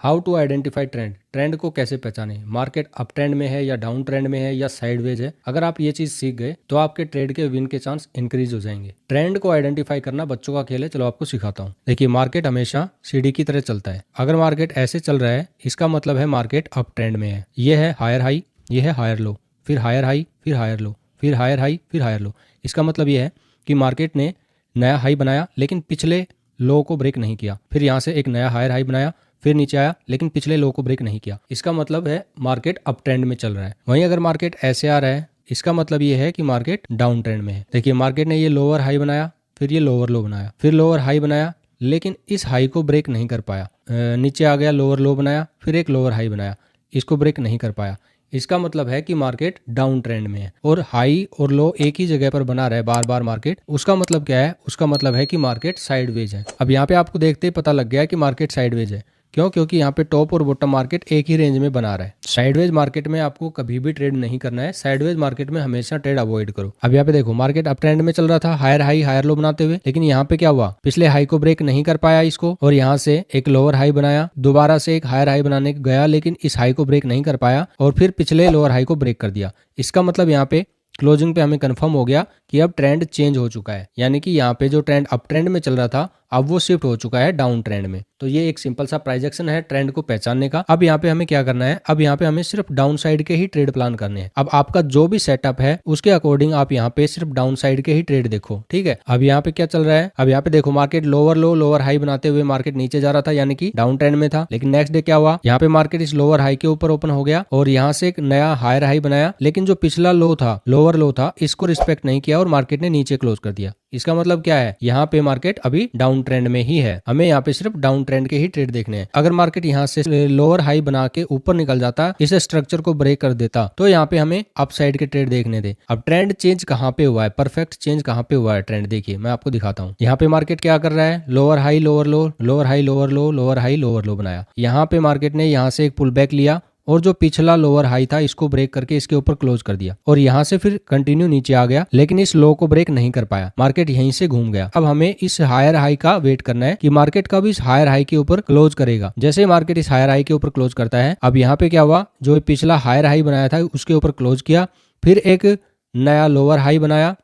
How to identify trend, trend को कैसे पहचाने, मार्केट अप ट्रेंड में है या डाउन ट्रेंड में है या साइडवेज है। अगर आप ये चीज सीख गए तो आपके ट्रेड के विन के चांस इंक्रीज हो जाएंगे। ट्रेंड को आइडेंटिफाई करना बच्चों का खेल है, चलो आपको सिखाता हूँ। देखिए, मार्केट हमेशा सीढ़ी की तरह चलता है। अगर मार्केट ऐसे चल रहा है इसका मतलब है मार्केट अप ट्रेंड में है। ये है हायर हाई, ये है हायर लो, फिर हायर हाई, फिर हायर लो, फिर हायर हाई, फिर हायर लो। इसका मतलब ये है कि मार्केट ने नया हाई बनाया लेकिन पिछले लो को ब्रेक नहीं किया, फिर यहाँ से एक नया हायर हाई बनाया, फिर नीचे आया लेकिन पिछले लो को ब्रेक नहीं किया। इसका मतलब है मार्केट अप ट्रेंड में चल रहा है। वहीं अगर मार्केट ऐसे आ रहा है इसका मतलब ये है कि मार्केट डाउन ट्रेंड में है। देखिए, मार्केट ने ये लोअर हाई बनाया, फिर ये लोअर लो बनाया, फिर लोअर हाई बनाया लेकिन इस हाई को ब्रेक नहीं कर पाया। नीचे आ गया, लोअर लो बनाया, फिर एक लोअर हाई बनाया, इसको ब्रेक नहीं कर पाया। इसका मतलब है कि मार्केट डाउन ट्रेंड में है और हाई और लो एक ही जगह पर बना रहा है बार बार मार्केट। उसका मतलब क्या है? उसका मतलब है कि मार्केट साइडवेज है। अब यहाँ पे आपको देखते ही पता लग गया कि मार्केट साइडवेज है। क्यों? क्योंकि यहाँ पे टॉप और बॉटम मार्केट एक ही रेंज में बना रहा है। साइडवेज मार्केट में आपको कभी भी ट्रेड नहीं करना है। साइडवेज मार्केट में हमेशा ट्रेड अवॉइड करो। अब यहाँ पे देखो, मार्केट अप ट्रेंड में चल रहा था, हायर हाई हायर लो बनाते हुए, लेकिन यहाँ पे क्या हुआ? पिछले हाई को ब्रेक नहीं कर पाया इसको, और यहाँ से एक लोअर हाई बनाया, दोबारा से एक हायर हाई बनाने गया लेकिन इस हाई को ब्रेक नहीं कर पाया, और फिर पिछले लोअर हाई को ब्रेक कर दिया। इसका मतलब यहाँ पे क्लोजिंग पे हमें कंफर्म हो गया कि अब ट्रेंड चेंज हो चुका है। यानी कि यहाँ पे जो ट्रेंड अप ट्रेंड में चल रहा था अब वो शिफ्ट हो चुका है डाउन ट्रेंड में। तो ये एक सिंपल सा प्राइजेक्शन है ट्रेंड को पहचानने का। अब यहाँ पे हमें क्या करना है? अब यहाँ पे हमें सिर्फ डाउन साइड के ही ट्रेड प्लान करने हैं। अब आपका जो भी सेटअप है उसके अकॉर्डिंग आप यहाँ पे सिर्फ डाउन साइड के ही ट्रेड देखो, ठीक है। अब यहाँ पे क्या चल रहा है? अब यहाँ पे देखो, मार्केट लोअर लो लोअर हाई बनाते हुए मार्केट नीचे जा रहा था, यानी कि डाउन ट्रेंड में था। लेकिन नेक्स्ट डे क्या हुआ? यहाँ पे मार्केट इस लोअर हाई के ऊपर ओपन हो गया और यहाँ से एक नया हायर हाई बनाया, लेकिन जो पिछला लो था, लोअर लो था, इसको रिस्पेक्ट नहीं किया और मार्केट ने नीचे क्लोज कर दिया। इसका मतलब क्या है? यहाँ पे मार्केट अभी डाउन ट्रेंड में ही है। हमें यहाँ पे सिर्फ डाउन ट्रेंड के ही ट्रेड देखने हैं। अगर मार्केट यहाँ से लोअर हाई बना के ऊपर निकल जाता, इस स्ट्रक्चर को ब्रेक कर देता, तो यहाँ पे हमें अप साइड के ट्रेड देखने थे। अब ट्रेंड चेंज कहाँ पे हुआ है? परफेक्ट चेंज कहाँ पे हुआ है ट्रेंड? देखिए, मैं आपको दिखाता हूँ। यहाँ पे मार्केट क्या कर रहा है? लोअर हाई लोअर लो, लोअर हाई लोअर लो, लोअर हाई लोअर लो बनाया। यहाँ पे मार्केट ने यहाँ से एक पुल बैक लिया और जो पिछला लोअर हाई था इसको ब्रेक करके इसके ऊपर क्लोज कर दिया, और यहाँ से फिर कंटिन्यू नीचे आ गया लेकिन इस लो को ब्रेक नहीं कर पाया। मार्केट यहीं से घूम गया। अब हमें इस हायर हाई का वेट करना है कि मार्केट कब इस हायर हाई के ऊपर क्लोज करेगा। जैसे मार्केट इस हायर हाई के ऊपर क्लोज करता है, अब यहाँ पे क्या हुआ? जो पिछला हायर हाई बनाया था उसके ऊपर क्लोज किया, फिर एक नया लोअर हाई बनाया,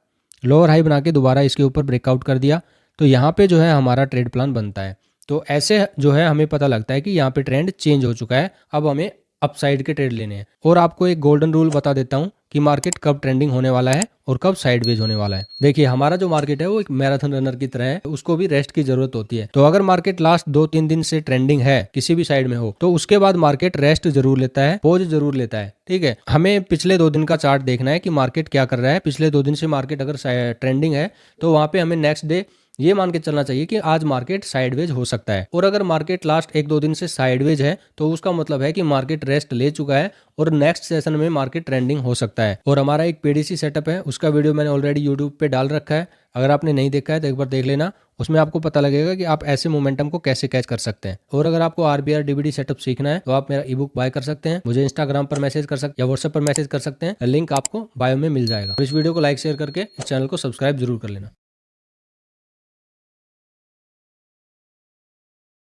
लोअर हाई बना के दोबारा इसके ऊपर ब्रेकआउट कर दिया। तो यहाँ पे जो है हमारा ट्रेड प्लान बनता है। तो ऐसे जो है हमें पता लगता है कि यहाँ पे ट्रेंड चेंज हो चुका है। अब हमें अपसाइड के ट्रेड लेने हैं। और आपको एक गोल्डन रूल बता देता हूं कि मार्केट कब ट्रेंडिंग होने वाला है और कब साइडवेज होने वाला है। देखिए, हमारा जो मार्केट है वो एक मैराथन रनर की तरह है, उसको भी रेस्ट की जरूरत होती है। तो अगर मार्केट लास्ट 2-3 दिन से ट्रेंडिंग है किसी भी साइड में हो, तो उसके बाद मार्केट रेस्ट जरूर लेता है, पॉज जरूर लेता है, ठीक है। हमें पिछले 2 दिन का चार्ट देखना है कि मार्केट क्या कर रहा है। पिछले 2 दिन से मार्केट अगर ट्रेंडिंग है तो वहां पे हमें नेक्स्ट डे ये मान के चलना चाहिए कि आज मार्केट साइडवेज हो सकता है। और अगर मार्केट लास्ट 1-2 दिन से साइडवेज है तो उसका मतलब है कि मार्केट रेस्ट ले चुका है और नेक्स्ट सेशन में मार्केट ट्रेंडिंग हो सकता है। और हमारा एक पीडीसी सेटअप है, उसका वीडियो मैंने ऑलरेडी यूट्यूब पे डाल रखा है। अगर आपने नहीं देखा है तो एक बार देख लेना, उसमें आपको पता लगेगा कि आप ऐसे मोमेंटम को कैसे कैच कर सकते हैं। और अगर आपको आरबीआर डीबीडी सेटअप सीखना है तो आप मेरा ई बुक बाय कर सकते हैं, मुझे इंस्टाग्राम पर मैसेज कर सकते हैं या व्हाट्सएप पर मैसेज कर सकते हैं। लिंक आपको बायो में मिल जाएगा। इस वीडियो को लाइक शेयर करके इस चैनल को सब्सक्राइब जरूर कर लेना।